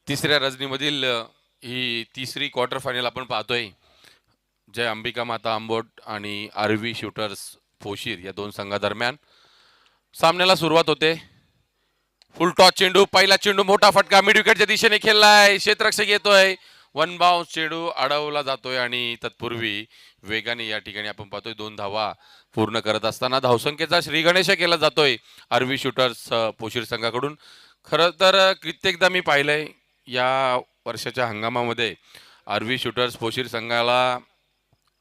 तिसऱ्या रजनीमधील ही तिसरी quarter final आपण पाहतोय. जय अंबिका माता आंबोट आणि आरवी शूटर्स फोशीर या दोन संघादरम्यान सामन्याला सुरुवात होते. फुल टॉस चेंडू, पहिला चेंडू मोठा फटका मिड विकेटच्या दिशेने खेळलाय, क्षेत्ररक्षक येतोय, वन बाउन्स चेंडू अडवला जातोय आणि तत्पूर्वी वेगाने या ठिकाणी आपण पाहतोय 2 धावा पूर्ण करत असताना धावसंख्येचा श्रीगणेश केला जातोय आरवी शूटर्स पोशीर संघाकडून. खरं तर कित्येकदा मी पाहिलंय या वर्षाच्या हंगामामध्ये आरवी शूटर्स पोशीर संघाला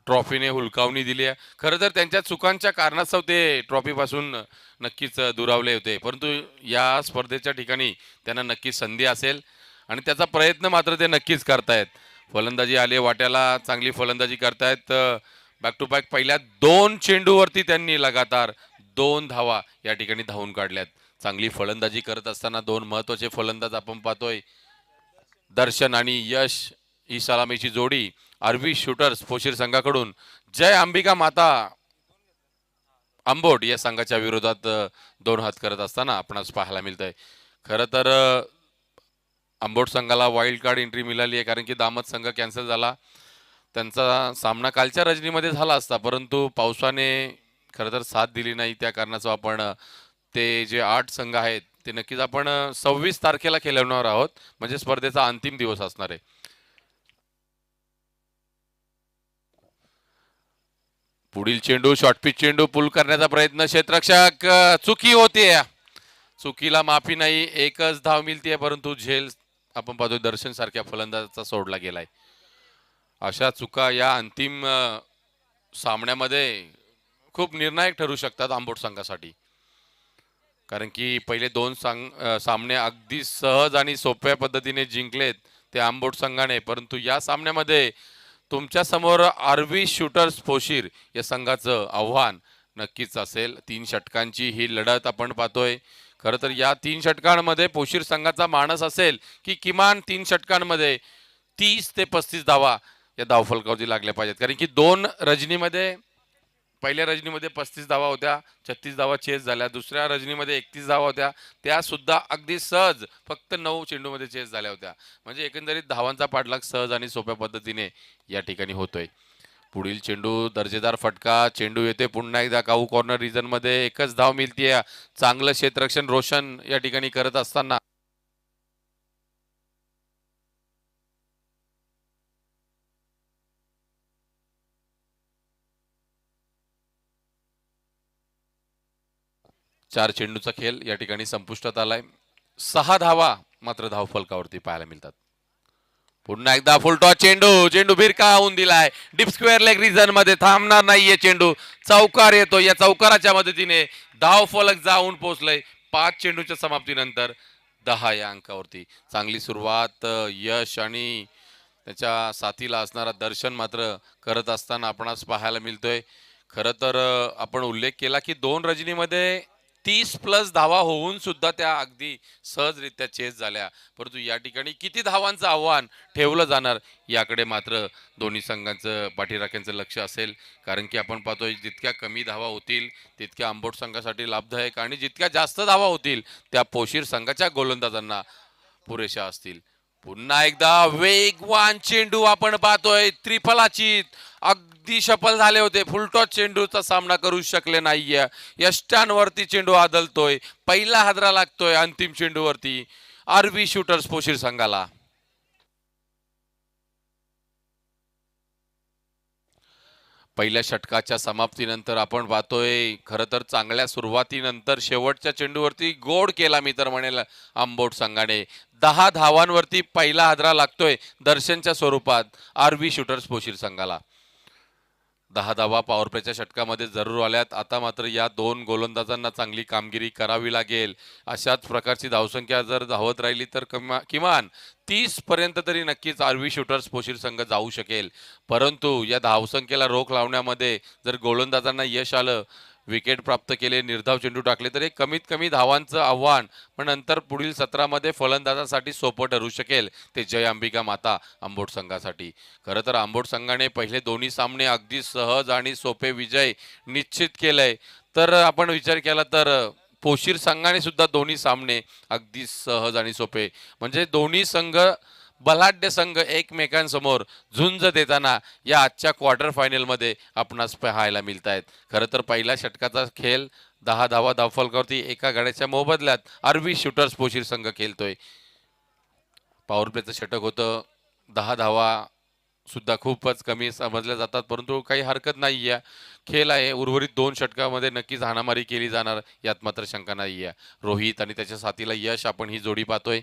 ट्रॉफीने हुलकावणी दिली आहे. खरं तर त्यांच्या चुकांच्या कारणास्तव ते ट्रॉफीपासून नक्कीच दुरावले होते, परंतु या स्पर्धेच्या ठिकाणी त्यांना नक्कीच संधी असेल आणि त्याचा प्रयत्न मात्र ते नक्कीच करतायत. फलंदाजी आली वाट्याला, चांगली फलंदाजी करतायत. बॅक टू बॅक पहिल्या 2 चेंडूवरती त्यांनी लगातार 2 धावा या ठिकाणी धावून काढल्यात. चांगली फलंदाजी करत असताना 2 महत्त्वाचे फलंदाज आपण पाहतोय, दर्शन आणि यश ही सलामीची जोडी आरवी शूटर्स फोशीर संघाकडून जय अंबिका माता आंबोट या संघाच्या विरोधात 2 हात करत असताना आपणास पाहायला मिळतंय. खरं तर आंबोट संघाला वाईल्ड कार्ड एंट्री मिळाली आहे, कारण की दामत संघ कॅन्सल झाला. त्यांचा सामना कालच्या रजनीमध्ये झाला असता, परंतु पावसाने खरं तर साथ दिली नाही. त्या कारणाचं आपण ते जे 8 संघ आहेत ते नक्कीच आपण 26 तारखेला खेळवणार आहोत, म्हणजे स्पर्धेचा अंतिम दिवस असणार आहे. पुढील चेंडू शॉर्ट पिच चेंडू, पुल करण्याचा प्रयत्न, क्षेत्ररक्षक चुकी होते. चुकीला माफी नाही, एकच धाव मिळते, परंतु झेल आपण पाहतोय दर्शन सारख्या फलंदाजाचा सोडला गेलाय. अशा चुका या अंतिम सामन्यामध्ये खूप निर्णायक ठरू शकतात आंबोट संघासाठी, कारण की पहिले 2 सामने अगदी सहज आणि सोप्या पद्धतीने जिंकलेत ते आंबोट संघाने, परंतु या सामन्यामध्ये तुमच्या समोर आरवी शूटर्स फोशीर या संघाचं आव्हान नक्कीच असेल. 3 षटकांची ही लढत आपण पाहतोय. खरं तर या 3 षटकांमध्ये पोशीर संघाचा मानस असेल की किमान 3 षटकांमध्ये 30 ते 35 धावा या धावफलकावरती लागल्या पाहिजेत, कारण की 2 रजनीमध्ये, पहिल्या रजनीमध्ये 35 धावा होत्या, 36 धावा चेस झाल्या. दुसऱ्या रजनीमध्ये 31 धावा होत्या, त्या सुद्धा अगदी सहज फक्त 9 चेंडूमध्ये चेस झाल्या होत्या. म्हणजे एकंदरीत धावांचा पाठलाग सहज आणि सोप्या पद्धतीने या ठिकाणी होतोय. पुढील चेंडू दर्जेदार फटका, चेंडू येते पुन्हा एकदा काऊ कॉर्नर रिजन मध्ये, एकच धाव मिळतीये. चांगलं क्षेत्ररक्षण रोशन या ठिकाणी करत असताना चार चेंडूचा खेळ या ठिकाणी संपुष्टात आलाय. 6 धावा मात्र धावफलकावरती पाहायला मिळतात. पुन्हा एकदा फुलटॉस चेंडू, चेंडू भिरकावून दिलाय डीप स्क्वेअर लेग रिजन मध्ये, थांबणार नाहीये चेंडू, चौकार येतो. या चौकाराच्या मदतीने धावफलक जाऊन पोहोचलंय. 5 चेंडूच्या समाप्तीनंतर 10 या अंकावरती. चांगली सुरुवात यश आणि त्याच्या साथीला असणारा दर्शन मात्र करत असताना आपणास पाहायला मिळतोय. खरं तर आपण उल्लेख केला की 2 रजनीमध्ये 30 प्लस धावा होऊन सुद्धा त्या अगदी सहजरित्या चेस झाल्या, परंतु या ठिकाणी किती धावांचं आव्हान ठेवलं जाणार याकडे मात्र दोन्ही संघांचं पाठीराख्यांचं लक्ष असेल, कारण की आपण पाहतोय जितक्या कमी धावा होतील तितक्या आंबोट संघासाठी लाभदायक आणि जितक्या जास्त धावा होतील त्या पोशीर संघाच्या गोलंदाजांना पुरेशा असतील. पुन्हा एकदा वेगवान चेंडू आपण पाहतोय, त्रिफलाची अगदी सफल झाले होते, फुलटॉस चेंडूचा सामना करू शकले नाहीये. यष्टांवरती चेंडू आदलतोय, पहिला हादरा लागतोय अंतिम चेंडूवरती आरवी शूटर्स पोशीर संघाला. पहिल्या षटकाच्या समाप्तीनंतर आपण पाहतोय खरं तर चांगल्या सुरुवातीनंतर शेवटच्या चेंडूवरती गोड केला मी तर म्हणेल आंबोट संघाने. 10 धावांवरती पहिला हादरा लागतोय दर्शनच्या स्वरूपात आरवी शूटर्स पोशीर संघाला. 10 धावा पॉवर प्लेच्या षटकामध्ये जरूर आल्यात. आता मात्र या 2 गोलंदाजांना चांगली कामगिरी करावी लागेल. अशाच प्रकारची धावसंख्या जर धावत राहिली तर किमान 30 पर्यंत तरी नक्कीच आरवी शूटर्स पोशीर संघ जाऊ शकेल, परंतु या धावसंख्येला रोख लावण्यामध्ये जर गोलंदाजांना यश आलं, विकेट प्राप्त केले, निर्धाव चेंडू टाकले तर एक कमीत कमी धावांचं आव्हान पण नंतर पुढील सत्रामध्ये फलंदाजांसाठी सोपं ठरू शकेल, ते जय अंबिका माता आंबोट संघासाठी. खरं तर आंबोट संघाने पहिले दोन्ही सामने अगदी सहज आणि सोपे विजय निश्चित केलंय. तर आपण विचार केला तर पोशीर संघाने सुद्धा दोन्ही सामने अगदी सहज आणि सोपे, म्हणजे दोन्ही संघ बलाढ्य संघ एकमेकांसमोर झुंज देताना या आजच्या क्वार्टर फायनलमध्ये आपणास पाहायला मिळत आहेत. खरं तर पहिल्या षटकाचा खेळ 10 धावा धावफलकावरती एका गाड्याच्या मोबदल्यात आरवी शूटर्स पोशीर संघ खेळतोय. पॉवर प्लेचं षटक होतं, 10 धावा सुद्धा खूपच कमी समजल्या जातात, परंतु काही हरकत नाही आहे. खेळ आहे, उर्वरित 2 षटकामध्ये नक्कीच हाणामारी केली जाणार यात मात्र शंका नाही आहे. रोहित आणि त्याच्या साथीला यश आपण ही जोडी पाहतोय.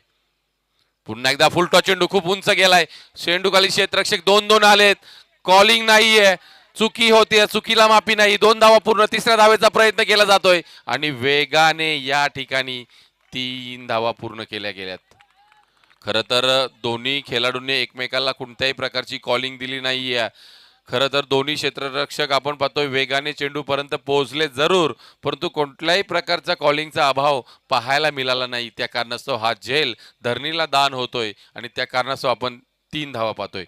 पुन्हा एकदा फुल टॉस चेंडू खूप उंच गेलाय, चेंडू खाली क्षेत्ररक्षक 2-2 आलेत, कॉलिंग नाहीये, चुकी होते, चुकीला माफी नाही. 2 धावा पूर्ण, तिसऱ्या धावेचा प्रयत्न केला जातोय आणि वेगाने या ठिकाणी 3 धावा पूर्ण केल्या गेल्यात. खरं तर दोन्ही खेळाडूंनी एकमेकाला कोणत्याही प्रकारची कॉलिंग दिली नाहीये. खरं तर दोन्ही क्षेत्ररक्षक आपण पाहतोय वेगाने चेंडूपर्यंत पोहोचले जरूर, परंतु कोणत्याही प्रकारचा कॉलिंगचा अभाव पाहायला मिळाला नाही. त्या कारणास्तव हा झेल धरणीला दान होतोय आणि त्या कारणास्तव आपण 3 धावा पाहतोय.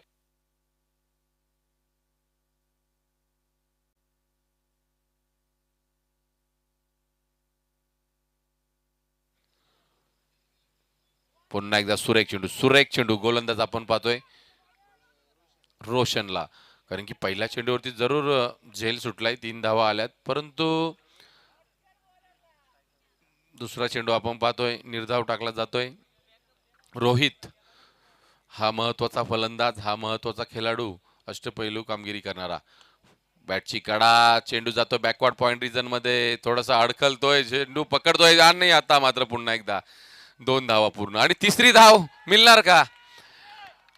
पुन्हा एकदा सुरेख चेंडू गोलंदाज आपण पाहतोय रोशनला, कारण की पहिल्या चेंडूवरती जरूर झेल सुटलाय, 3 धावा आल्यात, परंतु दुसरा चेंडू आपण पाहतोय निर्धाव टाकला जातोय. रोहित हा महत्वाचा फलंदाज, हा महत्वाचा खेळाडू, अष्टपैलू कामगिरी करणारा. बॅटची कडा, चेंडू जातो बॅकवर्ड पॉइंट रिजन मध्ये, थोडासा अडकलतोय, चेंडू पकडतोय आणि नाही, आता मात्र पुन्हा एकदा 2 धावा पूर्ण आणि तिसरी धाव मिळणार का?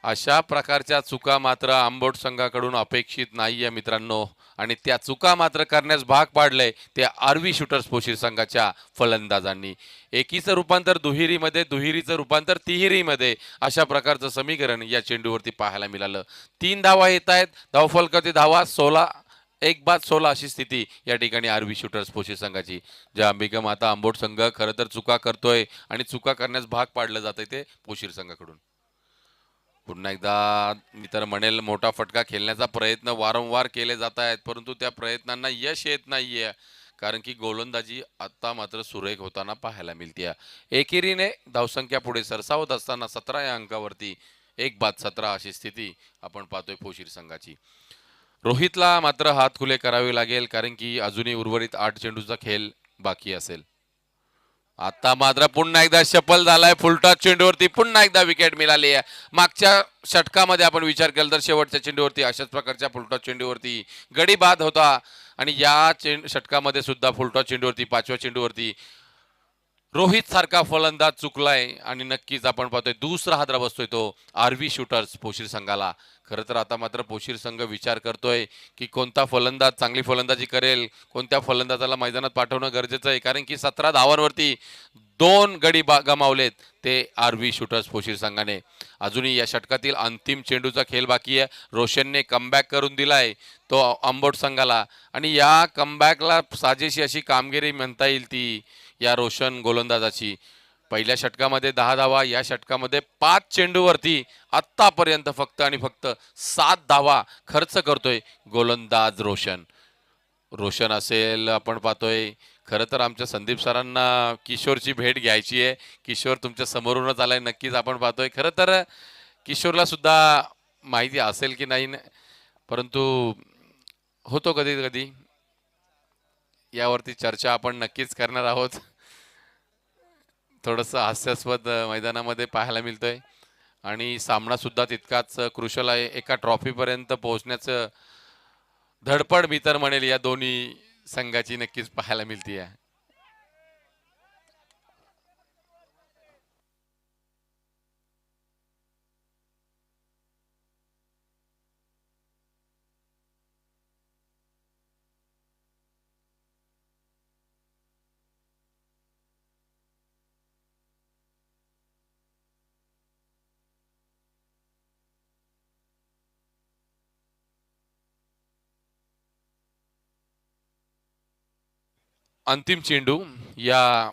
अशा प्रकारच्या चुका मात्र आंबोट संघाकडून अपेक्षित नाहीये मित्रांनो, आणि त्या चुका मात्र करण्यास भाग पाडलंय ते आरवी शूटर्स पोशीर संघाच्या फलंदाजांनी. एकीचं रूपांतर दुहेरीमध्ये, दुहेरीचं रूपांतर तिहेरीमध्ये, अशा प्रकारचं समीकरण या चेंडूवरती पाहायला मिळालं. 3 धावा येत आहेत, धावफलकावरती धावा 16, 1-16 अशी स्थिती या ठिकाणी आरवी शूटर्स पोशीर संघाची. ज्या अंबिका माता आंबोट संघ खरं तर चुका करतोय आणि चुका करण्यास भाग पाडलं जातंय ते पोशीर संघाकडून. पुन्हा एकदा मी तर म्हणेल मोठा फटका खेळण्याचा प्रयत्न वारंवार केले जात आहेत, परंतु त्या प्रयत्नांना यश येत नाहीये, कारण की गोलंदाजी आता मात्र सुरेख होताना पाहायला मिळते. एकेरीने धावसंख्या पुढे सरसावत असताना 17 या अंकावरती 1-17 अशी स्थिती आपण पाहतोय पोशीर संघाची. रोहितला मात्र हात खुले करावे लागेल, कारण की अजूनही उर्वरित 8 चेंडूचा खेळ बाकी असेल. आता मात्र पुन्हा एकदा शफल झालाय, फुलटॉस चेंडूवरती पुन्हा एकदा विकेट मिळाली आहे. मागच्या षटकामध्ये आपण विचार केला तर शेवटच्या चेंडूवरती अशाच प्रकारच्या फुलटॉस चेंडूवरती गडी बाद होता, आणि या षटकामध्ये सुद्धा फुलटॉस चेंडूवरती 5व्या चेंडूवरती रोहित सारखा फलंदाज चुकलाय आणि नक्कीच आपण पाहतोय दुसरा हादरा बसतोय तो आरवी शूटर्स पोशीर संघाला. खरं तर आता मात्र पोशीर संघ विचार करतोय की कोणता फलंदाज चांगली फलंदाजी करेल, कोणत्या फलंदाजाला मैदानात पाठवणं गरजेचं आहे, कारण की 17 धावांवरती 2 गडी गमावलेत ते आरवी शूटर्स पोशीर संघाने. अजूनही या षटकातील अंतिम चेंडूचा खेळ बाकी आहे. रोशनने कमबॅक करून दिलाय तो आंबोट संघाला, आणि या कमबॅकला साजेशी अशी कामगिरी म्हणता येईल ती या रोशन गोलंदाजाची. पहिल्या षटकामध्ये 10 धावा, या षटकामध्ये 5 चेंडूवरती आत्तापर्यंत फक्त आणि फक्त 7 धावा खर्च करतोय गोलंदाज रोशन. रोशन असेल, आपण पाहतोय खरं तर आमच्या संदीप सरांना किशोरची भेट घ्यायची आहे. किशोर तुमच्या समोरूनच आलाय, नक्कीच आपण पाहतोय. खरं तर किशोरला सुद्धा माहिती असेल की नाही, परंतु होतो कधी कधी, यावरती चर्चा आपण नक्कीच करणार आहोत. थोडंसं हास्यास्पद मैदानामध्ये पाहायला मिळतंय आणि सामना सुद्धा तितकाच क्रुशल आहे. एका ट्रॉफीपर्यंत पोहोचण्याचं धडपड मी तर म्हणेल या दोन्ही संघाची नक्कीच पाहायला मिळते आहे. अंतिम चेंडू या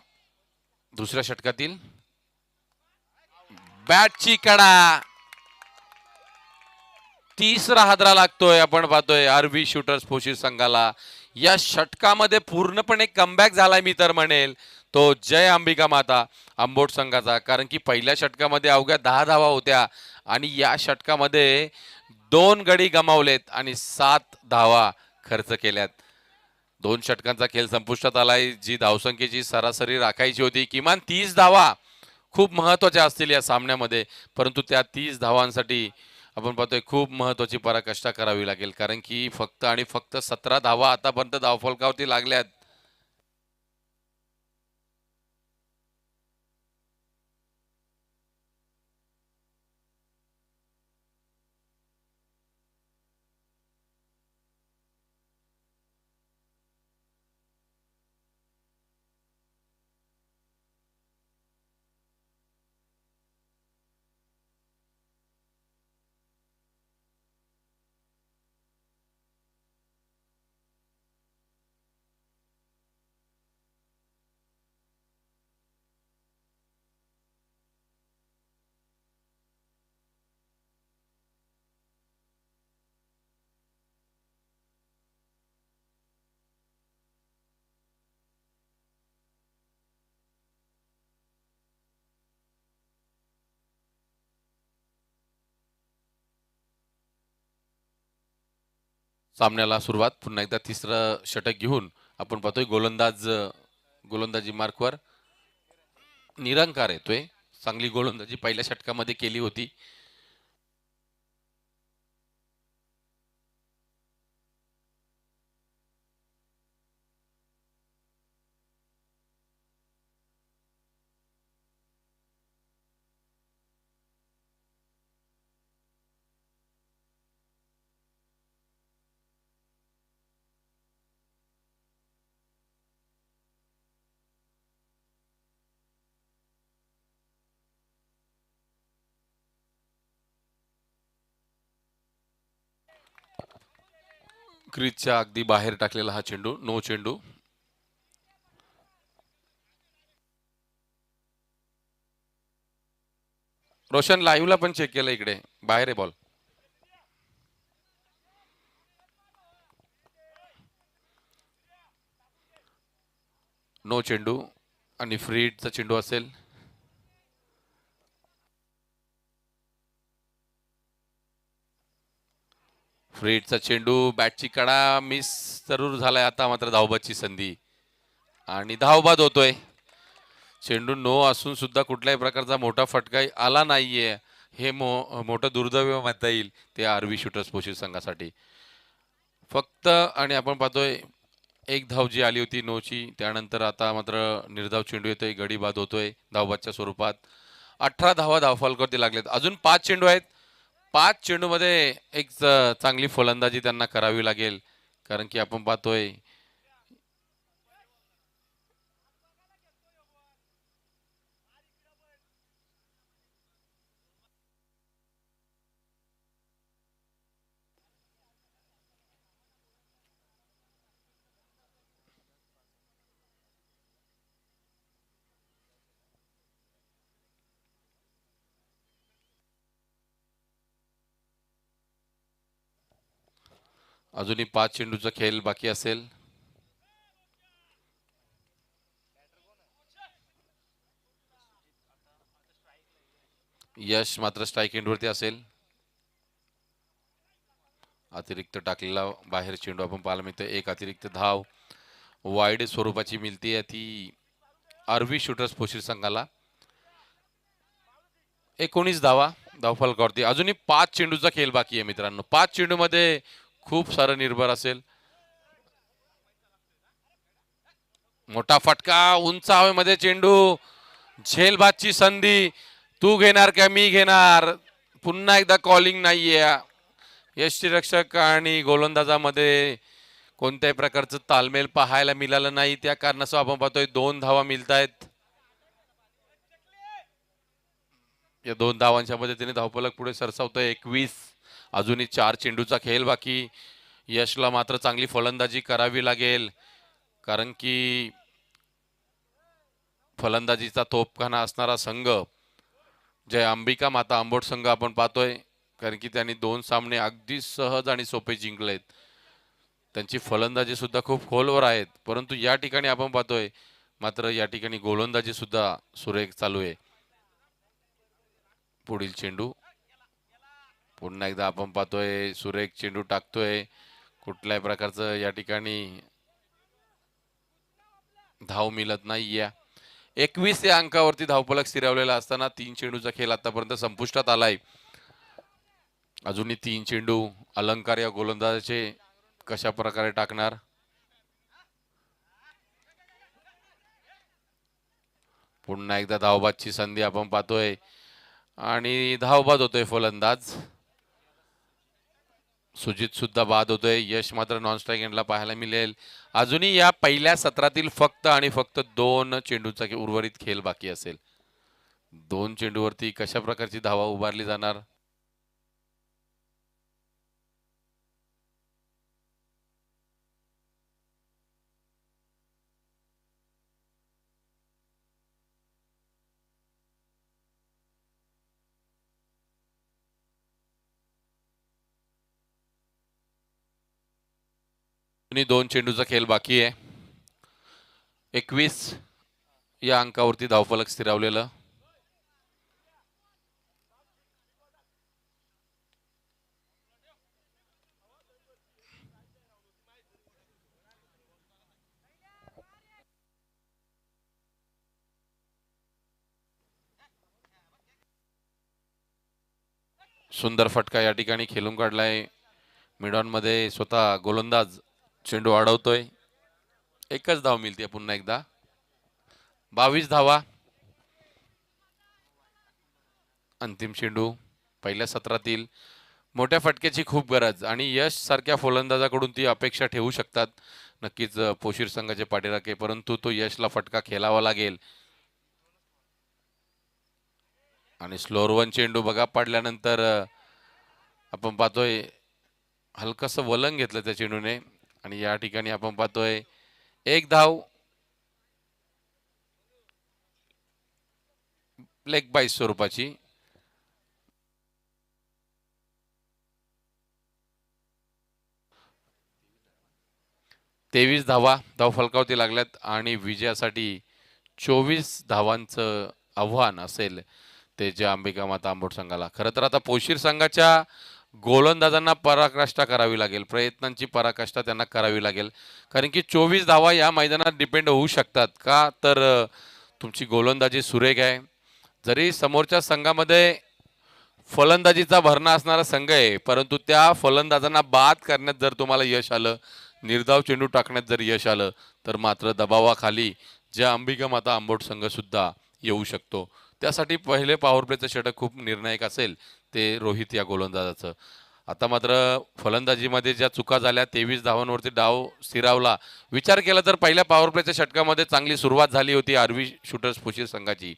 दुसऱ्या षटकातील, बॅटची कडा, तिसरा हादरा लागतोय. आपण पाहतोय आरवी शूटर्स पोशीर संघाला या षटकामध्ये पूर्णपणे कमबॅक झालाय मी तर म्हणेल. तो जय अंबिका माता आंबोट संघाचा, कारण की पहिल्या षटकामध्ये अवघ्या 10 धावा होत्या आणि या षटकामध्ये 2 गडी गमावलेत आणि 7 धावा खर्च केल्यात. 2 षटकांचा खेळ संपुष्टात आलाय. जी धावसंख्येची सरासरी राखायची होती किमान 30 धावा खूप महत्वाच्या असतील या सामन्यामध्ये, परंतु त्या 30 धावांसाठी आपण पाहतोय खूप महत्वाची पराकाष्ठा करावी लागेल, कारण की फक्त आणि फक्त 17 धावा आतापर्यंत धावफलकावरती लागल्यात. सामन्याला सुरुवात पुन्हा एकदा तिसरं षटक घेऊन आपण पाहतोय गोलंदाजी मार्कवर निरंकार येतोय. चांगली गोलंदाजी पहिल्या षटकामध्ये केली होती. क्रीजच्या अगदी बाहेर टाकलेला हा चेंडू, नो चेंडू. रोशन लाईव्हला पण चेक केलं, इकडे बाहेर आहे बॉल. नो चेंडू आणि फ्री हिटचा चेंडू असेल. फ्री हिटचा चेंडू, बॅटची कडा मिस जरूर झालाय. आता मात्र धावबादची संधी आणि धावबाद होतोय. चेंडू नो असून सुद्धा कुठल्याही प्रकारचा मोठा फटका आला नाहीये. हे मोठं दुर्दैव म्हणता येईल ते आरवी शूटर्स पोशील संघासाठी. फक्त आणि आपण पाहतोय एक धाव जी आली होती नोची, त्यानंतर आता मात्र निर्धाव चेंडू येतोय, गडी बाद होतोय धावबादच्या स्वरूपात. 18 धावा धावफलकावरती लागलेत. अजून 5 चेंडू आहेत. 5 चेंडूमध्ये एक चांगली फलंदाजी त्यांना करावी लागेल, कारण की आपण पाहतोय अजूनही 5 चेंडूचा खेळ बाकी असेल. यश मात्र स्ट्राईक एंडवरती असेल. अतिरिक्त टाकलेला बाहेर चेंडू आपण पाहायला मिळतोय. एक अतिरिक्त धाव वाईड स्वरूपाची मिळते ती आरवी शूटर्स पोशील संघाला. 19 धावा धावफलकावरती. अजूनही 5 चेंडूचा खेळ बाकी आहे मित्रांनो. 5 चेंडू मध्ये खूप सारं निर्भर असेल. मोठा फटका, उंच हवेमध्ये चेंडू, झेलबादची संधी. तू घेणार का मी घेणार? पुन्हा एकदा कॉलिंग नाहीये. यष्टीरक्षक आणि गोलंदाजामध्ये कोणत्याही प्रकारचं तालमेल पाहायला मिळालं नाही. त्या कारणासह आपण पाहतोय 2 धावा मिळत आहेत. या 2 धावांच्या मदतीने धावफलक पुढे सरसावतोय 21. अजूनही 4 चेंडूचा खेळ बाकी. यशला मात्र चांगली फलंदाजी करावी लागेल, कारण की फलंदाजीचा तोफखाना असणारा संघ जय अंबिका माता आंबोट संघ आपण पाहतोय, कारण की त्यांनी 2 सामने अगदी सहज आणि सोपे जिंकलेत. त्यांची फलंदाजी सुद्धा खूप खोलवर आहेत, परंतु या ठिकाणी आपण पाहतोय मात्र या ठिकाणी गोलंदाजी सुद्धा सुरेख चालू आहे. पुढील चेंडू पुन्हा एकदा आपण पाहतोय सुरेख चेंडू टाकतोय. कुठल्याही प्रकारचं या ठिकाणी धाव मिळत नाहीये. 21 या अंकावरती धावफलक स्थिरावलेला असताना 3 चेंडूचा खेळ आतापर्यंत संपुष्टात आलाय. अजूनही 3 चेंडू अलंकार या गोलंदाजाचे कशा प्रकारे टाकणार. पुन्हा एकदा धावबादची संधी आपण पाहतोय आणि धावबाद होतोय फलंदाज. सुजित सुद्धा बाद होतोय. यश मात्र नॉन स्ट्राईक एंडला पाहायला मिळेल. अजूनही या पहिल्या सत्रातील फक्त आणि फक्त 2 चेंडूचा उर्वरित खेळ बाकी असेल. 2 चेंडूवरती कशा प्रकारची धावा उभारली जाणार. दोन चेंडूचा खेळ बाकी आहे. 21 या अंकावरती धावफलक स्थिरावलेलं. सुंदर फटका या ठिकाणी खेळून काढलाय. मिडॉन मध्ये स्वतः गोलंदाज चेंडू अडवतोय. एकच धाव मिळते पुन्हा एकदा. 22 धावा. अंतिम चेंडू पहिल्या सत्रातील मोठ्या फटक्याची खूप गरज आणि यश सारख्या फलंदाजाकडून ती अपेक्षा ठेवू शकतात नक्कीच पोशीर संघाचे पाठीराखे. परंतु तो यशला फटका खेळावा लागेल. आणि स्लोअर वन चेंडू बघा पडल्यानंतर आपण पाहतोय हलकस वलंग घेतलं त्या चेंडूने आणि या ठिकाणी आपण पाहतोय एक धाव लेग बाय स्वरूपाची. तेवीस धावा धावफलकावरती लागल्यात आणि विजयासाठी 24 धावांचं आव्हान असेल ते जे अंबिका माता आंबोट संघाला. खरं तर आता पोशीर संघाच्या गोलंदाजांना पराकाष्ठा करावी लागेल. प्रयत्नांची पराकाष्ठा त्यांना करावी लागेल. कारण की 24 धावा या मैदानात डिपेंड होऊ शकतात का तर तुमची गोलंदाजी सुरेख आहे. जरी समोरच्या संघामध्ये फलंदाजीचा भरणा असणारा संघ आहे परंतु त्या फलंदाजांना बाद करण्यात जर तुम्हाला यश आलं, निर्धाव चेंडू टाकण्यात जर यश आलं तर मात्र दबावाखाली ज्या अंबिका माता आंबोट संघ सुद्धा येऊ शकतो. त्यासाठी पहिले पॉवर प्लेचं षटक खूप निर्णायक असेल ते रोहित या गोलंदाजाचं. आता मात्र फलंदाजीमध्ये ज्या चुका झाल्या 23 धावांवरती डाव स्थिरावला. विचार केला तर पहिल्या पॉवर प्लेच्या षटकामध्ये चांगली सुरुवात झाली होती आरवी शूटर्स पोशीर संघाची.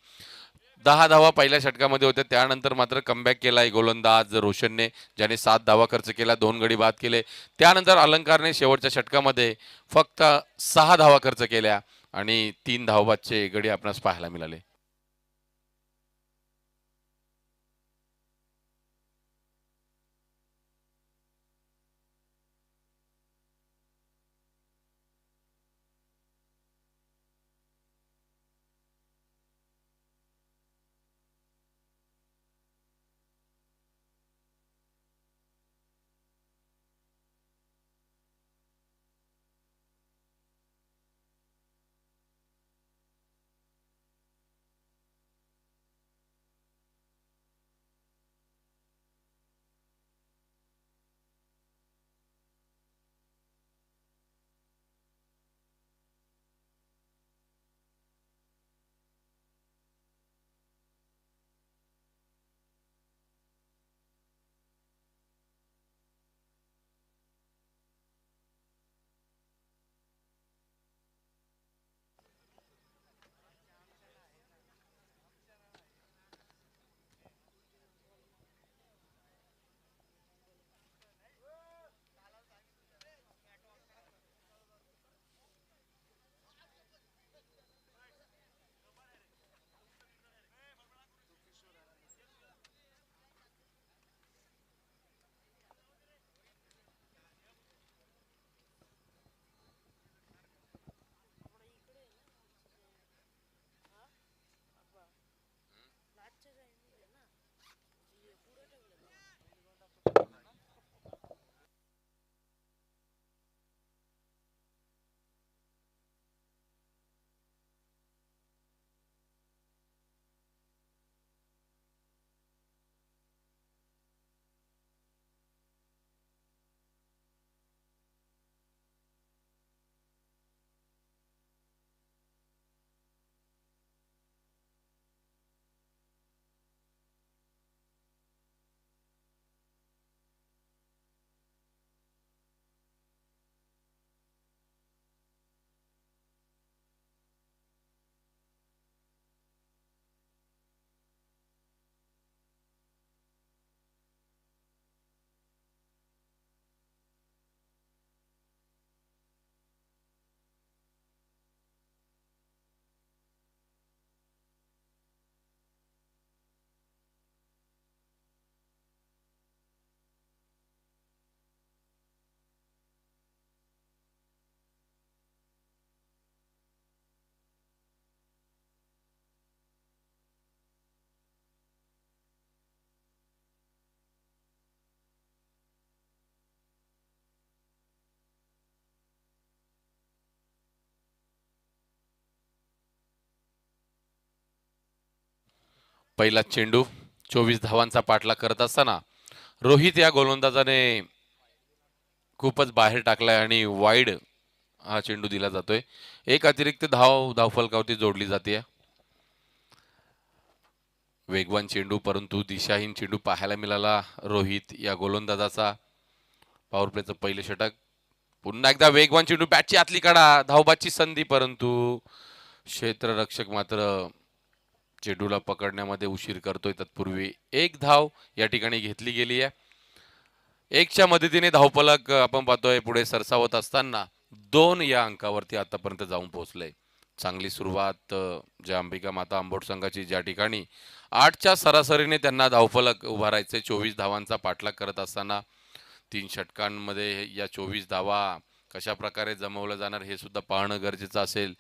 10 धावा पहिल्या षटकामध्ये होत्या. त्यानंतर मात्र कमबॅक केलाय गोलंदाज रोशनने ज्याने 7 धावा खर्च केला, 2 गडी बाद केले. त्यानंतर अलंकारने शेवटच्या षटकामध्ये फक्त 6 धावा खर्च केल्या आणि 3 धावबादचे गडी आपणास पाहायला मिळाले. पहिला चेंडू 24 धावांचा पाठलाग करत असताना रोहित या गोलंदाजाने खूपच बाहेर टाकलाय आणि वाईड हा चेंडू दिला जातोय. एक अतिरिक्त धावफलकावरती जोडली जाते. वेगवान चेंडू परंतु दिशाहीन चेंडू पाहायला मिळाला रोहित या गोलंदाजाचा. पॉवर प्लेचं पहिले षटक. पुन्हा एकदा वेगवान चेंडू बॅटची आतली काढा, धावबाची संधी, परंतु क्षेत्ररक्षक मात्र चेंडूला पकडण्यामध्ये उशीर करतोय. तत्पूर्वी एक धाव या ठिकाणी घेतली गेली आहे. एकच्या मदतीने धावफलक आपण पाहतोय पुढे सरसावत असताना 2 या अंकावरती आतापर्यंत जाऊन पोहोचले. चांगली सुरुवात ज्या अंबिका माता आंबोट संघाची, ज्या ठिकाणी 8च्या सरासरीने त्यांना धावफलक उभारायचे. 24 धावांचा पाठलाग करत असताना 3 षटकांमध्ये या 24 धावा कशा प्रकारे जमवलं जाणार हे सुद्धा पाहणं गरजेचं असेल.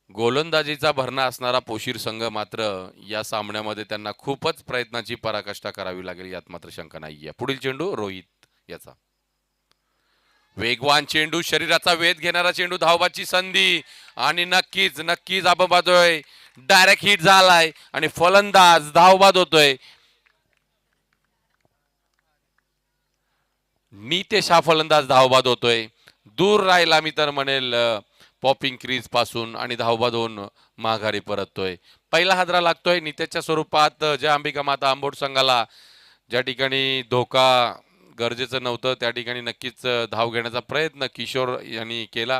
गोलंदाजीचा भरणा असणारा पोशीर संघ मात्र या सामन्यामध्ये त्यांना खूपच प्रयत्नाची पराकाष्ठा करावी लागेल, यात मात्र शंका नाहीये. पुढील चेंडू रोहित याचा. वेगवान चेंडू, शरीराचा वेध घेणारा चेंडू, धावबाची संधी आणि नक्कीच नक्कीच आपण पाहतोय डायरेक्ट हिट झालाय आणि फलंदाज धावबाद होतोय. नितेश हा फलंदाज धावबाद होतोय. दूर राहिला मी तर म्हणेल पॉपिंग क्रीज पासून आणि धावबाद होऊन माघारी परततोय. पहिला हादरा लागतोय नितेशच्या स्वरूपात. ज्या अंबिका माता आंबोट संघाला ज्या ठिकाणी धोका गरजेचं नव्हतं त्या ठिकाणी नक्कीच धाव घेण्याचा प्रयत्न किशोर यांनी केला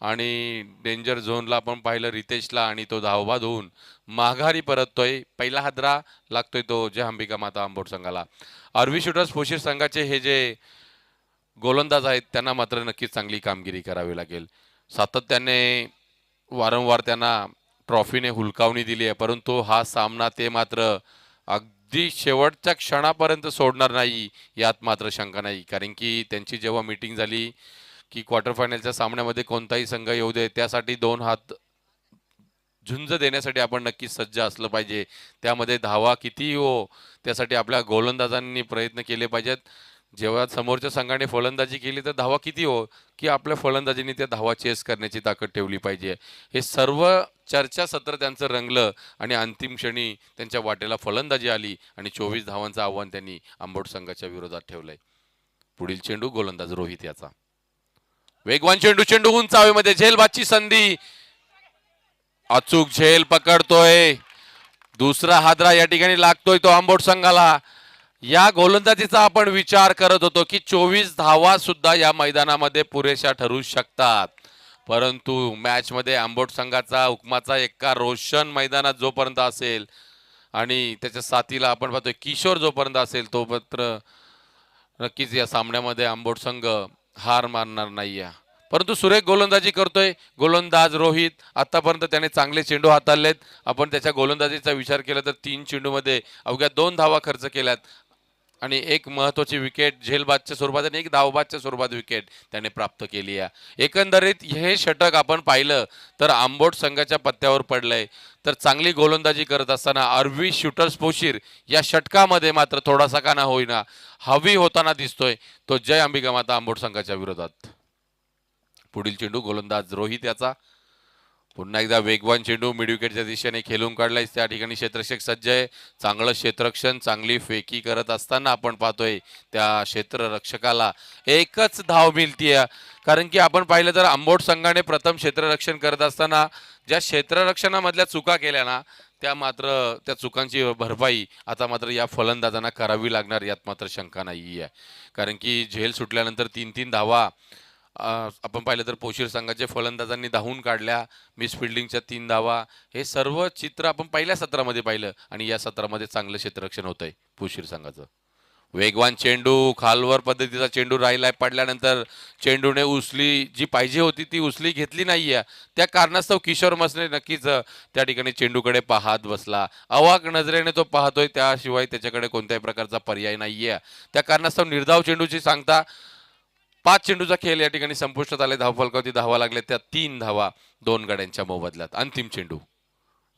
आणि डेंजर झोनला आपण पाहिलं रितेशला आणि तो धावबाद होऊन माघारी परततोय. पहिला हादरा लागतोय तो ज्या अंबिका माता आंबोट संघाला. आरवी शूटर्स पोशीर संघाचे हे जे गोलंदाज आहेत त्यांना मात्र नक्कीच चांगली कामगिरी करावी लागेल. सातत्याने वारंवार त्यांना ट्रॉफीने हुलकावणी दिली आहे, परंतु हा सामना ते मात्र अगदी शेवटच्या क्षणापर्यंत सोडणार नाही यात मात्र शंका नाही. कारण की त्यांची जेव्हा मीटिंग झाली की क्वार्टर फायनलच्या सामन्यामध्ये कोणताही संघ येऊ दे त्यासाठी 2 हात झुंज देण्यासाठी आपण नक्कीच सज्ज असलं पाहिजे. त्यामध्ये धावा किती हो त्यासाठी आपल्या गोलंदाजांनी प्रयत्न केले पाहिजेत. जेव्हा समोरच्या संघाने फलंदाजी केली तर धावा किती हो की आपल्या फलंदाजीने त्या धावा चेस करण्याची ताकद ठेवली पाहिजे. हे सर्व चर्चासत्र त्यांचं रंगलं आणि अंतिम क्षणी त्यांच्या वाटेला फलंदाजी आली आणि 24 धावांचं आव्हान त्यांनी आंबोट संघाच्या विरोधात ठेवलंय. पुढील चेंडू गोलंदाज रोहित याचा. वेगवान चेंडू, चेंडू उंच हवेमध्ये, झेलबादची संधी, अचूक झेल पकडतोय. दुसरा हादरा या ठिकाणी लागतोय तो आंबोट संघाला. या गोलंदाजीचा आपण विचार करत होतो की 24 धावा सुद्धा या मैदानामध्ये पुरेशा ठरू शकतात, परंतु मॅच मध्ये आंबोट संघाचा हुकमाचा एक्का रोशन मैदानात जोपर्यंत असेल आणि त्याच्या साथीला आपण पाहतोय किशोर जोपर्यंत असेल तो मात्र नक्कीच या सामन्यामध्ये आंबोट संघ हार मानणार नाहीये. परंतु सुरेख गोलंदाजी करतोय गोलंदाज रोहित. आतापर्यंत त्याने चांगले चेंडू हाताळलेत. आपण त्याच्या गोलंदाजीचा विचार केला तर 3 चेंडूमध्ये अवघ्या 2 धावा खर्च केल्यात आणि एक महत्वाची विकेट झेलबादच्या स्वरूपात आणि एक धावबादच्या स्वरूपात विकेट त्याने प्राप्त केली आहे. एकंदरीत हे षटक आपण पाहिलं तर आंबोट संघाच्या पत्त्यावर पडलंय. तर चांगली गोलंदाजी करत असताना आरवी शूटर्स पोशीर या षटकामध्ये मात्र थोडासा का ना होईना हवी होताना दिसतोय तो जय अंबिका माता आंबोट संघाच्या विरोधात. पुढील चेंडू गोलंदाज रोहित याचा. पुन्हा एकदा वेगवान चेंडू मिड विकेटच्या दिशेने खेळून काढलाय. त्या ठिकाणी क्षेत्ररक्षक सज्ज आहे. चांगलं क्षेत्ररक्षण, चांगली फेकी करत असताना आपण पाहतोय त्या क्षेत्ररक्षकाला एकच धाव मिळतीये. कारण की आपण पाहिलं तर आंबोट संघाने प्रथम क्षेत्ररक्षण करत असताना ज्या क्षेत्ररक्षणामधल्या चुका केल्या ना त्या चुकांची भरपाई आता मात्र या फलंदाजांना करावी लागणार यात मात्र शंका नाही आहे. कारण की झेल सुटल्यानंतर 3-3 धावा आपण पाहिलं तर पोशीर संघाच्या फलंदाजांनी धावून काढल्या. मिस फिल्डिंगच्या 3 धावा. हे सर्व चित्र आपण पहिल्या सत्रामध्ये पाहिलं आणि या सत्रामध्ये चांगलं क्षेत्ररक्षण होतंय पोशीर संघाचं. वेगवान चेंडू, खालवर पद्धतीचा चेंडू राहिलाय. पडल्यानंतर चेंडूने उचली जी पाहिजे होती ती उचली घेतली नाहीये. त्या कारणास्तव किशोर मसने नक्कीच त्या ठिकाणी चेंडूकडे पाहत बसला. अवाक नजरेने तो पाहतोय, त्याशिवाय त्याच्याकडे कोणत्याही प्रकारचा पर्याय नाहीये. त्या कारणास्तव निर्धाव चेंडूची सांगता 5 चेंडूचा खेळ या ठिकाणी संपुष्टात आले. धावफलकावरती धावा लागले त्या 3 धावा 2 गड्यांच्या मोबदल्यात. अंतिम चेंडू,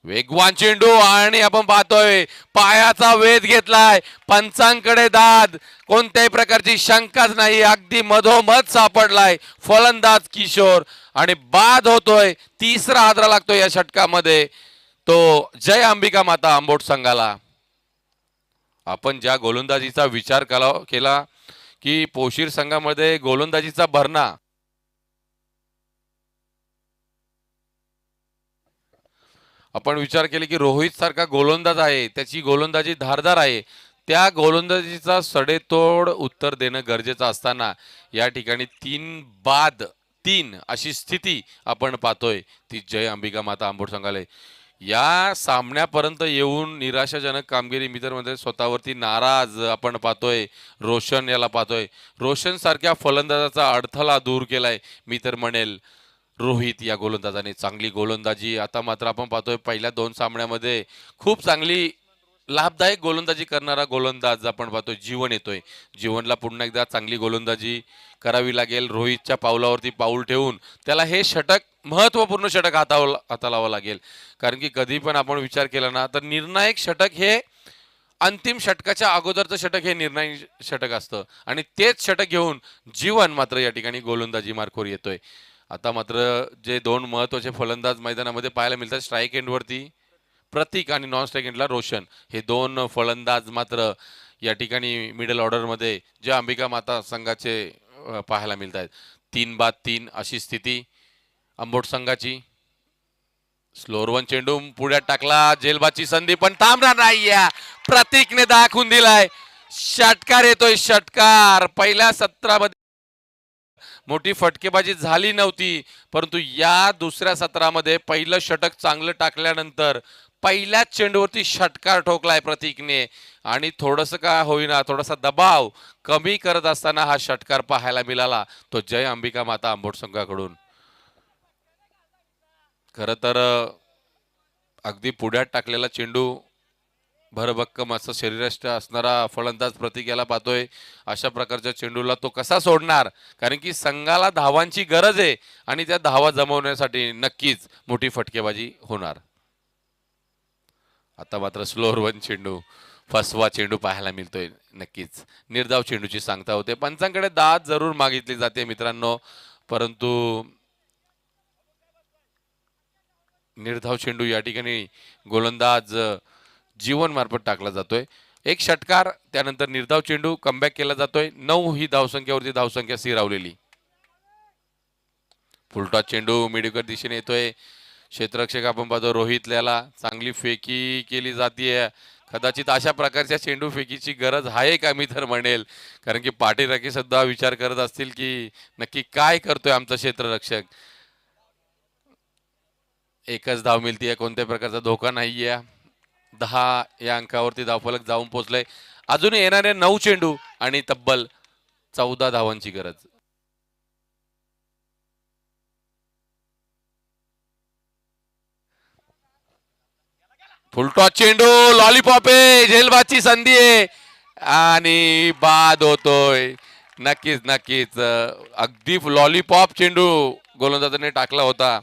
वेगवान चेंडू आणि आपण पाहतोय पायाचा वेध घेतलाय. पंचांकडे दाद, कोणत्याही प्रकारची शंकाच नाही. अगदी मधोमध सापडलाय फलंदाज किशोर आणि बाद होतोय. तिसरा हादरा लागतोय या षटकामध्ये. तो जय अंबिका माता आंबोट संघाला. आपण ज्या गोलंदाजीचा विचार केला की पोशीर संघामध्ये गोलंदाजीचा भरणा आपण विचार केले की रोहित सारखा गोलंदाज आहे, त्याची गोलंदाजी धारदार आहे, त्या गोलंदाजीचा सडेतोड उत्तर देणं गरजेचं असताना या ठिकाणी 3 बाद 3 अशी स्थिती आपण पाहतोय. ती जय अंबिका माता आंबोट संघाला या सामन्यापर्यंत येऊन निराशाजनक कामगिरी मी तर म्हणजे स्वतःवरती नाराज आपण पाहतोय. रोशन याला पाहतोय, रोशन सारख्या फलंदाजाचा अडथळा दूर केलाय मी तर म्हणेल रोहित या गोलंदाजाने. चांगली गोलंदाजी आता मात्र आपण पाहतोय पहिल्या 2 सामन्यामध्ये खूप चांगली लाभदायक गोलंदाजी करणारा गोलंदाज आपण पाहतोय जीवन येतोय. जीवनला पुन्हा एकदा चांगली गोलंदाजी करावी लागेल, रोहितच्या पावलावरती पाऊल ठेवून त्याला हे षटक महत्त्वपूर्ण षटक हाताळावं लागेल. कारण की कधी पण आपण विचार केला ना तर निर्णायक षटक हे अंतिम षटकाच्या अगोदरचं षटक हे निर्णायक षटक असतं आणि तेच षटक घेऊन जीवन मात्र या ठिकाणी गोलंदाजी मार्कवर येतोय. आता मात्र जे 2 महत्त्वाचे फलंदाज मैदानामध्ये पाहायला मिळतात स्ट्राईक एंडवरती प्रतीक आणि नॉन स्ट्राईक एंडला रोशन, हे 2 फलंदाज मात्र या ठिकाणी मिडल ऑर्डरमध्ये जे अंबिका माता संघाचे पाहायला मिळत आहेत. 3 बाद 3 अशी स्थिती अंबोट संघाची. स्लोअर वन चेंडू पुढ्यात टाकला, झेलबादची संधी पण थांबणार नाही. प्रतीकने दाखवून दिलाय, षटकार येतोय षटकार. पहिल्या सत्रामध्ये मोठी फटकेबाजी झाली नव्हती, परंतु या दुसऱ्या सत्रामध्ये पहिलं षटक चांगलं टाकल्यानंतर पहिल्याच चेंडूवरती षटकार ठोकलाय प्रतीकने आणि थोडंसं का होईना थोडासा दबाव कमी करत असताना हा षटकार पाहायला मिळाला तो जय अंबिका माता आंबोट संघाकडून. खरं तर अगदी पुढ्यात टाकलेला चेंडू भरभक्कम असं शरीरयष्ट असणारा फलंदाज प्रतीक याला पाहतोय. अशा प्रकारच्या चेंडूला तो कसा सोडणार, कारण की संघाला धावांची गरज आहे आणि त्या धावा जमवण्यासाठी नक्कीच मोठी फटकेबाजी होणार. आता मात्र स्लोअर वन चेंडू, फसवा चेंडू पाहायला मिळतोय. नक्कीच निर्धाव चेंडूची सांगता होते. पंचांकडे दाद जरूर मागितली जाते मित्रांनो, परंतु निर्धाव चेंडू या ठिकाणी गोलंदाज जीवन मार्फत टाकला जातोय. एक षटकार त्यानंतर निर्धाव चेंडू कमबॅक केला जातोय. 9 ही धावसंख्येवरती धावसंख्या स्थिरावलेली. फुलटॉस चेंडू मिडकर दिशेने येतोय. क्षेत्ररक्षक आपण पाहतो रोहित याला चांगली फेकी केली जाते. कदाचित अशा प्रकारच्या चेंडू फेकीची गरज आहे का मी तर म्हणेल, कारण की पाठीराखे सुद्धा विचार करत असतील की नक्की काय करतोय आमचा क्षेत्ररक्षक. एकच धाव मिळतीये, कोणत्या प्रकारचा धोका नाहीये. 10 या अंकावरती धावफलक जाऊन पोहोचलंय. अजून येणारे 9 चेंडू आणि तब्बल 14 धावांची गरज. फुलटॉस चेंडू लॉलीपॉप आहे, झेलबादची संधी आहे आणि बाद होतोय. नक्कीच नक्कीच अगदी लॉलीपॉप चेंडू गोलंदाजाने टाकला होता,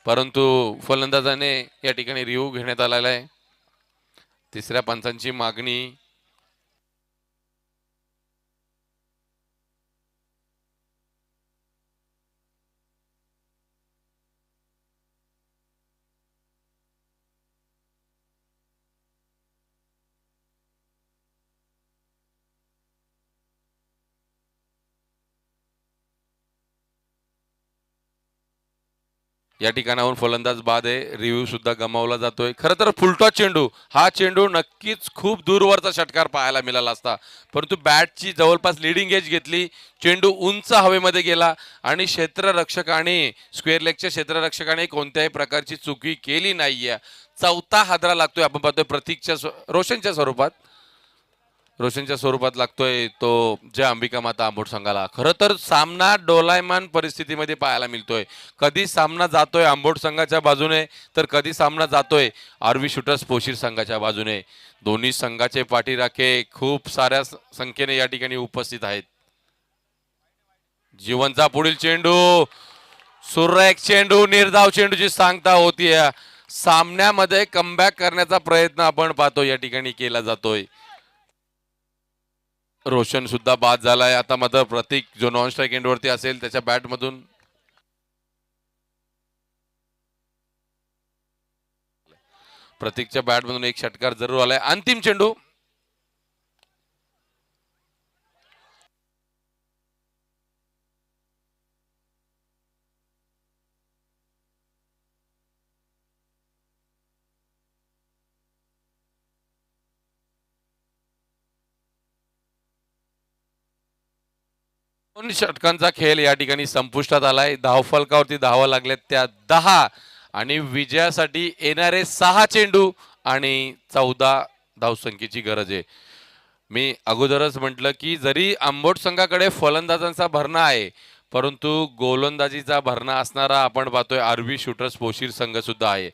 परंतु फलंदाजाने या ठिकाणी रिव्ह्यू घेण्यात आलेला आहे. तिसऱ्या पंचांची मागणी. या ठिकाणाहून फलंदाज बाद आहे, रिव्ह्यू सुद्धा गमावला जातोय. खरं तर फुलटॉस चेंडू, हा चेंडू नक्कीच खूप दूरवरचा षटकार पाहायला मिळाला असता, परंतु बॅटची जवळपास लिडिंग एज घेतली, चेंडू उंच हवेमध्ये गेला आणि क्षेत्ररक्षकाने स्क्वेअर लेगच्या क्षेत्ररक्षकाने कोणत्याही प्रकारची चुकी केली नाहीये. चौथा हादरा लागतोय आपण पाहतोय प्रतीकच्या रोशनच्या स्वरूपात लागतोय तो जय अंबिका माता आंबोट संघाला. खरं तर सामना डोलायमान परिस्थितीमध्ये पाहायला मिळतोय. कधी सामना जातोय आंबोट संघाच्या बाजूने तर कधी सामना जातोय आरवी शूटर्स पोशीर संघाच्या बाजूने. दोन्ही संघाचे पाठीराखे खूप साऱ्या संख्येने या ठिकाणी उपस्थित आहेत. जीवनचा पुढील चेंडू, सुरेख चेंडू, निर्धाव चेंडूची सांगता होतीये. सामन्यामध्ये कमबॅक करण्याचा प्रयत्न आपण पाहतो या ठिकाणी केला जातोय. रोशन सुद्धा बाद झालाय. आता मात्र प्रतीक जो नॉन स्ट्राईक एंडवरती असेल त्याच्या बॅटमधून प्रतीकच्या बॅट मधून एक षटकार जरूर आलाय. अंतिम चेंडू. दोन षटकांचा खेळ या ठिकाणी संपुष्टात आलाय. धावफलकावरती धावा लागल्यात त्या 10 आणि विजयासाठी येणारे 6 चेंडू आणि 14 धावसंख्येची गरज आहे. मी अगोदरच म्हटलं की जरी आंबोट संघाकडे फलंदाजांचा भरणा आहे, परंतु गोलंदाजीचा भरणा असणारा आपण पाहतोय आरबी शूटर्स पोशीर संघ सुद्धा आहे.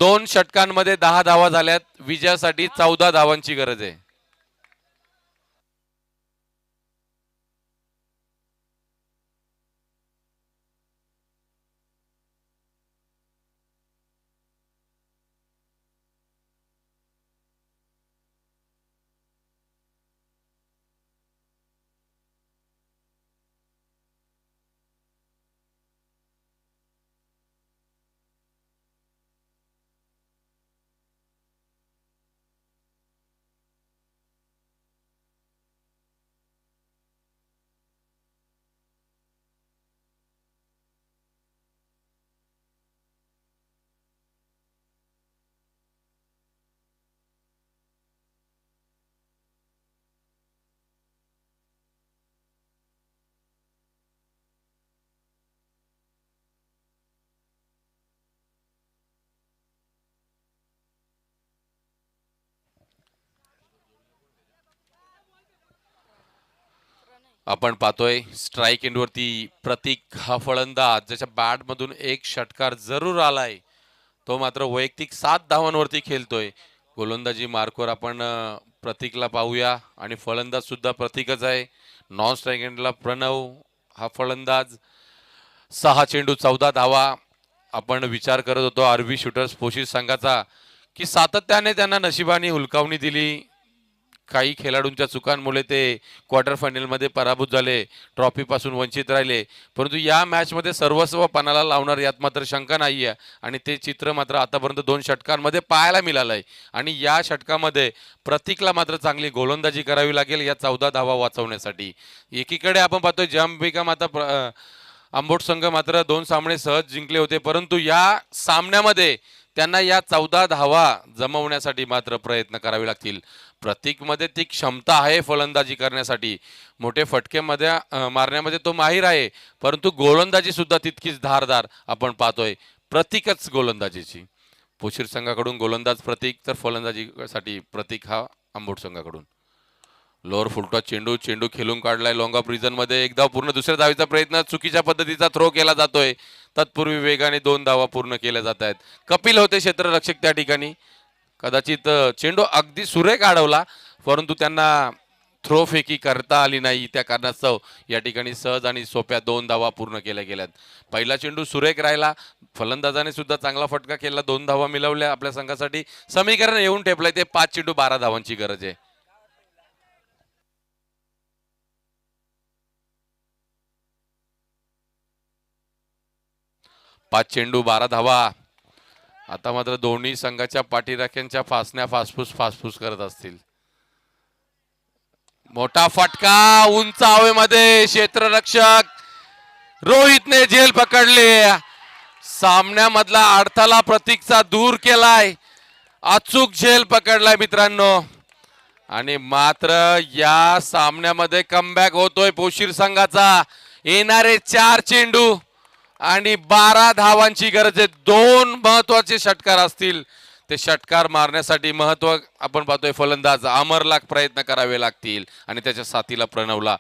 2 षटकांमध्ये 10 धावा झाल्यात. विजयासाठी 14 धावांची गरज आहे. आपण पाहतोय स्ट्राइक एंडवरती प्रतीक हा फलंदाज ज्याच्या बॅट मधून एक षटकार जरूर आलाय. तो मात्र वैयक्तिक 7 धावांवरती खेळतोय. गोलंदाजी मार्कवर आपण प्रतीकला पाहूया आणि फलंदाज सुद्धा प्रतीकच आहे. नॉन स्ट्राइक एंडला प्रणव हा फलंदाज. 6 चेंडू 14 धावा. आपण विचार करत होतो आरबी शूटर्स पोशीर संघाचा की सातत्याने त्यांना नशिबाने हुलकावणी दिली. काही खेळाडूंच्या चुकांमुळे ते क्वार्टर फायनलमध्ये पराभूत झाले, ट्रॉफीपासून वंचित राहिले. परंतु या मॅचमध्ये सर्वस्व पणाला लावणार यात मात्र शंका नाही आहे आणि ते चित्र मात्र आतापर्यंत 2 षटकांमध्ये पाहायला मिळालं आहे. आणि या षटकामध्ये प्रतीकला मात्र चांगली गोलंदाजी करावी लागेल या 14 धावा वाचवण्यासाठी. एकीकडे आपण पाहतोय जंबिका माता आंबोट संघ मात्र 2 सामने सहज जिंकले होते, परंतु या सामन्यामध्ये त्यांना या 14 धावा जमवण्यासाठी मात्र प्रयत्न करावे लागतील. प्रतीकमध्ये ती क्षमता आहे फलंदाजी करण्यासाठी, मोठे फटके मारण्यामध्ये तो माहीर आहे, परंतु गोलंदाजी सुद्धा तितकीच धारदार आपण पाहतोय. प्रतीकच गोलंदाजीची पोशीर संघाकडून गोलंदाज प्रतीक, तर फलंदाजीसाठी प्रतीक हा आंबोट संघाकडून. लोअर फुलटॉस चेंडू खेळून काढलाय लॉंग ऑफ रिजन मध्ये. एक धाव पूर्ण. दुसऱ्या धावीचा प्रयत्न चुकीच्या पद्धतीचा थ्रो केला जातोय. तत्पूर्वी वेगाने 2 धावा पूर्ण केल्या जात आहेत. कपिल होते क्षेत्ररक्षक त्या ठिकाणी. कदाचित चेंडू अगदी सुरेख अडवला, परंतु त्यांना थ्रो फेकी करता आली नाही. त्या कारणास्तव या ठिकाणी सहज आणि सोप्या 2 धावा पूर्ण केल्या गेल्यात. पहिला चेंडू सुरेख राहिला. फलंदाजाने सुद्धा चांगला फटका केला. 2 धावा मिळवल्या आपल्या संघासाठी. समीकरण येऊन ठेपलंय ते 5 चेंडू 12 धावांची गरज आहे. 5 चेंडू 12 धावा. आता मात्र दोन्ही संघाच्या पाठीराख्यांच्या फासण्या फासफूस करत असतील. मोठा फटका उंच हवेमध्ये. क्षेत्ररक्षक रोहितने झेल पकडली. सामन्यामधला अडथळा प्रतीकचा दूर केलाय. अचूक झेल पकडलाय मित्रांनो. आणि मात्र या सामन्यामध्ये कमबॅक होतोय पोशीर संघाचा. येणारे 4 चेंडू आणि 12 धावांची गरज आहे. 2 महत्वाचे षटकार असतील. ते षटकार मारण्यासाठी आपण पाहतोय फलंदाज अमरला प्रयत्न करावे लागतील आणि त्याच्या साथीला प्रणवला.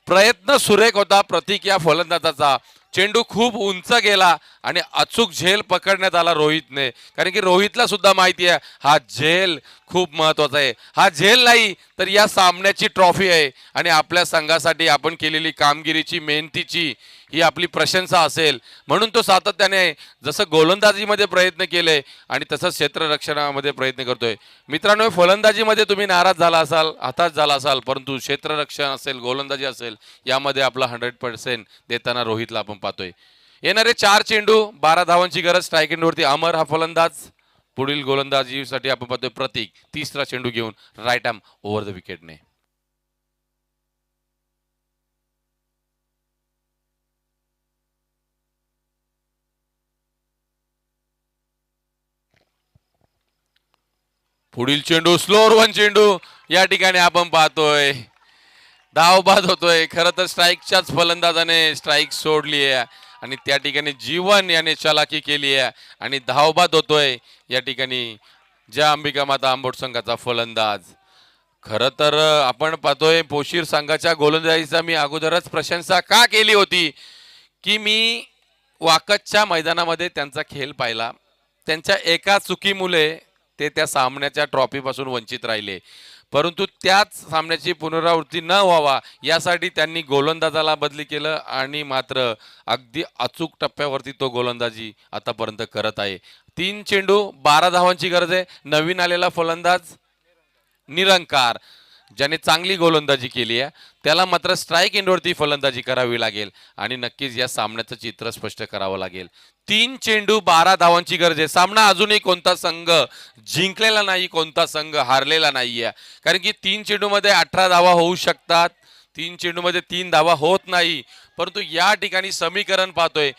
प्रयत्न सुरेख होता प्रतीक या फलंदाजाचा. चेंडू खूप उंच गेला आणि अचूक झेल पकडण्यात आला रोहितने. कारण की रोहितला सुद्धा माहिती आहे हा झेल खूप महत्वाचा आहे. हा झेल नाही तर या सामन्याची ट्रॉफी आहे आणि आपल्या संघासाठी आपण केलेली कामगिरीची मेहनतीची ही आपली प्रशंसा असेल. म्हणून तो सातत्याने जसं गोलंदाजीमध्ये प्रयत्न केले आणि तसंच क्षेत्ररक्षणामध्ये प्रयत्न करतोय. मित्रांनो, फलंदाजीमध्ये तुम्ही नाराज झाला असाल, हताश झाला असाल, परंतु क्षेत्ररक्षण असेल, गोलंदाजी असेल, यामध्ये आपला 100% देताना रोहितला आपण पाहतोय. येणारे 4 चेंडू 12 धावांची गरज. स्ट्राइक एंडवरती अमर हा फलंदाज. पुढील गोलंदाजीसाठी आपण पाहतोय प्रतीक तिसरा चेंडू घेऊन राईट आर्म ओव्हर द विकेटने. पुढील चेंडू स्लोअर वन चेंडू या ठिकाणी आपण पाहतोय धाव बाद होतोय. खरं तर स्ट्राईकच्याच फलंदाजाने स्ट्राईक सोडली आहे आणि त्या ठिकाणी जीवन याने चलाकी केली आहे आणि धावबाद होतोय या ठिकाणी ज्या अंबिका माता आंबोट संघाचा फलंदाज. खरं तर आपण पाहतोय पोशीर संघाच्या गोलंदाजीचा मी अगोदरच प्रशंसा का केली होती की मी वाकतच्या मैदानामध्ये त्यांचा खेळ पाहिला. त्यांच्या एका चुकीमुळे ते त्या सामन्याच्या ट्रॉफीपासून वंचित राहिले, परंतु त्याच सामन्याची पुनरावृत्ती न व्हावा यासाठी त्यांनी गोलंदाजाला बदली केलं आणि मात्र अगदी अचूक टप्प्यावरती तो गोलंदाजी आतापर्यंत करत आहे. 3 चेंडू 12 धावांची गरज आहे. नवीन आलेला फलंदाज निरंकार ज्याने चांगली गोलंदाजी केली आहे त्याला मात्र स्ट्राईक एंडवरती फलंदाजी करावी लागेल आणि नक्कीच या सामन्याचं चित्र स्पष्ट करावं लागेल. 3 चेंडू 12 धावांची गरज आहे. सामना अजूनही कोणता संघ जिंकलेला नाही, कोणता संघ हारलेला नाहीये, कारण की 3 चेंडू मध्ये 18 धावा होऊ शकतात, 3 चेंडू मध्ये 3 धावा होत नाही. परंतु या ठिकाणी समीकरण पाहतोय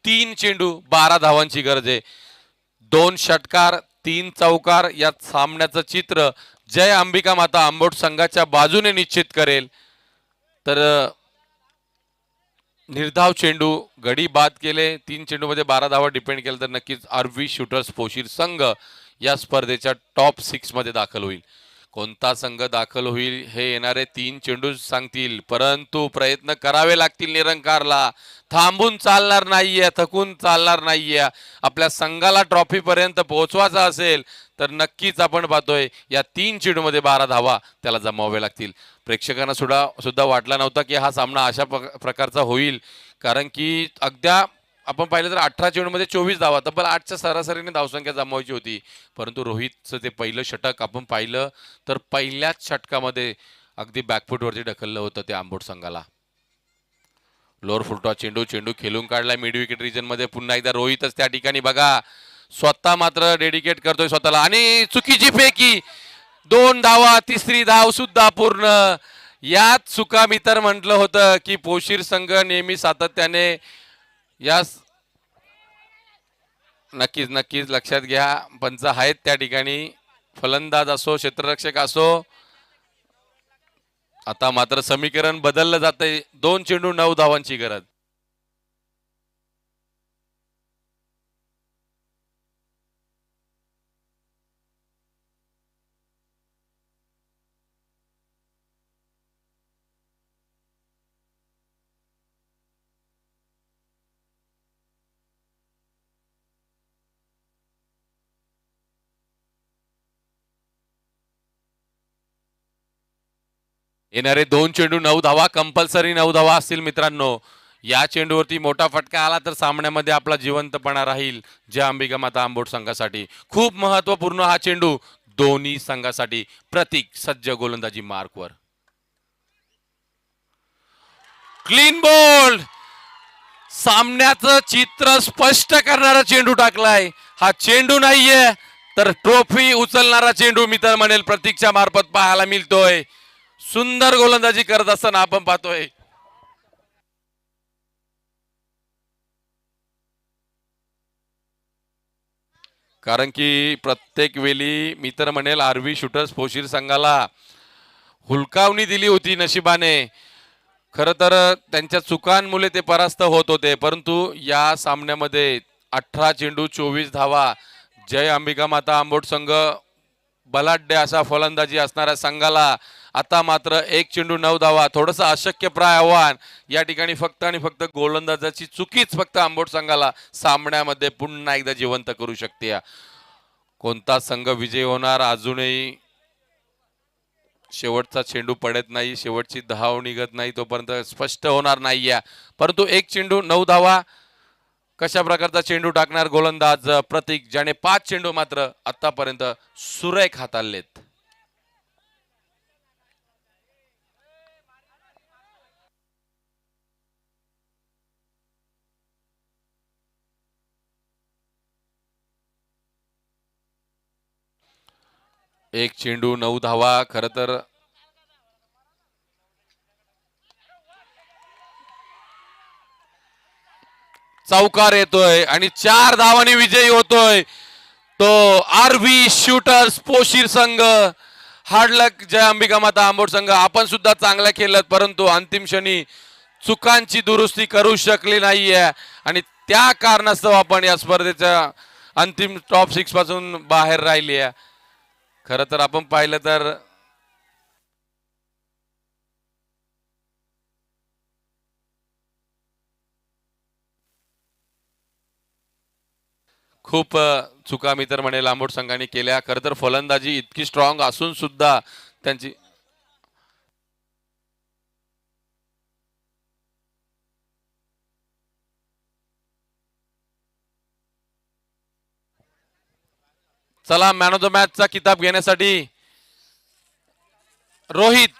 3 चेंडू 12 धावांची गरज आहे. 2 षटकार 3 चौकार या सामन्याचं चित्र जय अंबिका माता आंबोट संघाच्या बाजूने निश्चित करेल. तर निर्धाव चेंडू गडी बाद केले, 3 चेंडू मध्ये 12 धावा डिपेंड केलं तर नक्कीच आरवी शूटर्स पोशीर संघ या स्पर्धेच्या टॉप 6 मध्ये दाखल होईल. कोणता संघ दाखल होईल हे येणारे 3 चेंडू सांगतील, परंतु प्रयत्न करावे लागतील निरंकारला. थांबून चालणार नाहीये, थकून चालणार नाहीये. आपल्या संघाला ट्रॉफी पर्यंत पोहोचवायचा असेल तर नक्कीच आपण पाहतोय या 3 चेंडू मध्ये 12 धावा त्याला जमवावे लागतील. प्रेक्षकांना सुद्धा वाटला नव्हता की हा सामना अशा प्रकारचा होईल, कारण की अगद्या आपण पाहिलं तर 18 चेंडूमध्ये 24 धावा, तब्बल 8च्या सरासरीने धावसंख्या जमवायची होती. परंतु रोहितचं ते पहिलं षटक आपण पाहिलं तर पहिल्याच षटकामध्ये अगदी बॅकफुटवरती ढकललं होतं ते आंबोट संघाला. लोअर फुलटॉस चेंडू खेळून काढलाय मिड विकेट रिजन मध्ये. पुन्हा एकदा रोहितच त्या ठिकाणी बघा स्वतः मात्र डेडिकेट करतोय स्वतःला आणि चुकीची फेकी. 2 धावा, तिसरी धाव सुद्धा पूर्ण. यात चुका मी तर म्हटलं होतं की पोशीर संघ नेहमी सातत्याने या नक्कीच लक्षात घ्या, पंच आहेत त्या ठिकाणी, फलंदाज असो क्षेत्ररक्षक असो. आता मात्र समीकरण बदललं जातंय. 2 चेंडू 9 धावांची गरज. येणारे 2 चेंडू 9 धावा, कंपल्सरी 9 धावा असतील मित्रांनो. या चेंडूवरती मोठा फटका आला तर सामन्यामध्ये आपला जिवंतपणा राहील जय अंबिका माता आंबोट संघासाठी. खूप महत्वपूर्ण हा चेंडू दोन्ही संघासाठी. प्रतीक सज्ज गोलंदाजी मार्कवर. क्लीन बोल्ड, सामन्याचं चित्र स्पष्ट करणारा चेंडू टाकलाय. हा चेंडू नाहीये तर ट्रॉफी उचलणारा चेंडू मी तर म्हणेल प्रतीकच्या मार्फत पाहायला मिळतोय. सुंदर गोलंदाजी करत असताना आपण पाहतोय. कारण की प्रत्येक वेळी मी तर म्हणेल आरवी शूटर्स पोशीर संघाला हुलकावणी दिली होती नशिबाने. खरं तर त्यांच्या चुकांमुळे ते परास्त होत होते, परंतु या सामन्यामध्ये 18 चेंडू 24 धावा. जय अंबिका माता आंबोट संघ बलाढ्य असा फलंदाजी असणाऱ्या संघाला आता मात्र 1 चेंडू 9 धावा. थोडंसं अशक्यप्राय आव्हान या ठिकाणी. फक्त आणि फक्त गोलंदाजाची चुकीच फक्त आंबोट संघाला सामन्यामध्ये पुन्हा एकदा जिवंत करू शकते. कोणता संघ विजय होणार अजूनही शेवटचा चेंडू पडत नाही, शेवटची धाव निघत नाही तोपर्यंत स्पष्ट होणार नाहीये. परंतु 1 चेंडू 9 धावा कशा प्रकारचा चेंडू टाकणार गोलंदाज प्रतीक, ज्याने 5 चेंडू मात्र आतापर्यंत सुरेख हाताळलेत. एक चेंडू 9 धावा. खर तर चौकार येतोय आणि 4 धावांनी विजयी होतोय तो आरव्ही शूटर्स पोशीर संघ. हार्डलक जय अंबिका माता आंबोड संघ. आपण सुद्धा चांगला खेळलात परंतु अंतिम क्षणी चुकांची दुरुस्ती करू शकली नाहीये आणि त्या कारणास्तव आपण या स्पर्धेच्या अंतिम टॉप 6 पासून बाहेर राहिली आहे. खरं तर आपण पाहिलं तर खूप चुका मी तर म्हणे लांबोड संघाने केल्या. खरं तर फलंदाजी इतकी स्ट्रॉंग असून सुद्धा त्यांची चला मॅन ऑफ द मॅचचा किताब घेण्यासाठी रोहित